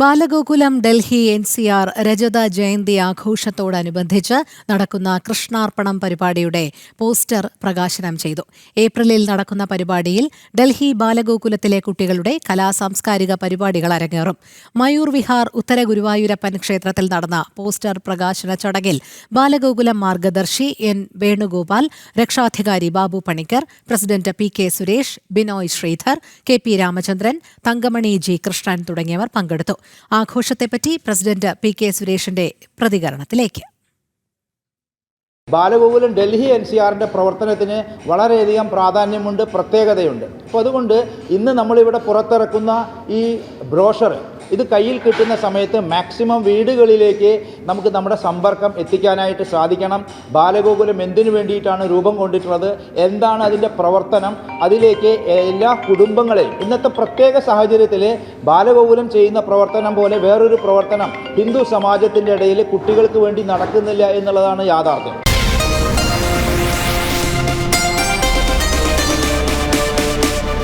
Balagokulam Delhi NCR രജത ജയന്തി ആഘോഷത്തോടനുബന്ധിച്ച് നടക്കുന്ന കൃഷ്ണാർപ്പണം പരിപാടിയുടെ പോസ്റ്റർ പ്രകാശനം ചെയ്തു. ഏപ്രിലിൽ നടക്കുന്ന പരിപാടിയിൽ ഡൽഹി ബാലഗോകുലത്തിലെ കുട്ടികളുടെ കലാസാംസ്കാരിക പരിപാടികൾ അരങ്ങേറും. മയൂർ വിഹാർ ഉത്തര ഗുരുവായൂരപ്പൻ ക്ഷേത്രത്തിൽ നടന്ന പോസ്റ്റർ പ്രകാശന ചടങ്ങിൽ ബാലഗോകുലം മാർഗദർശി N. വേണുഗോപാൽ, രക്ഷാധികാരി Babu Panicker, president PK Suresh, Binoy Sreedhar, KP Ramachandran, Thankamani G. Krishnan തുടങ്ങിയവർ പങ്കെടുത്തു. ആഘോഷത്തെപ്പറ്റി പ്രസിഡന്റ് PK സുരേഷിന്റെ പ്രതികരണത്തിലേക്ക്. ബാലഗോകുലം ഡൽഹി NCRന്റെ പ്രവർത്തനത്തിന് വളരെയധികം പ്രാധാന്യമുണ്ട്, പ്രത്യേകതയുണ്ട്. അപ്പോൾ അതുകൊണ്ട് ഇന്ന് നമ്മളിവിടെ പുറത്തിറക്കുന്ന ഈ ബ്രോഷർ ഇത് കയ്യിൽ കിട്ടുന്ന സമയത്ത് മാക്സിമം വീടുകളിലേക്ക് നമുക്ക് നമ്മുടെ സമ്പർക്കം എത്തിക്കാനായിട്ട് സാധിക്കണം. ബാലഗോകുലം എന്തിനു വേണ്ടിയിട്ടാണ് രൂപം കൊണ്ടിട്ടുള്ളത്, എന്താണ് അതിൻ്റെ പ്രവർത്തനം, അതിലേക്ക് എല്ലാ കുടുംബങ്ങളെയും ഇന്നത്തെ പ്രത്യേക സാഹചര്യത്തിൽ ബാലഗോകുലം ചെയ്യുന്ന പ്രവർത്തനം പോലെ വേറൊരു പ്രവർത്തനം ഹിന്ദു സമാജത്തിൻ്റെ ഇടയിൽ കുട്ടികൾക്ക് വേണ്ടി നടക്കുന്നില്ല എന്നുള്ളതാണ് യാഥാർത്ഥ്യം.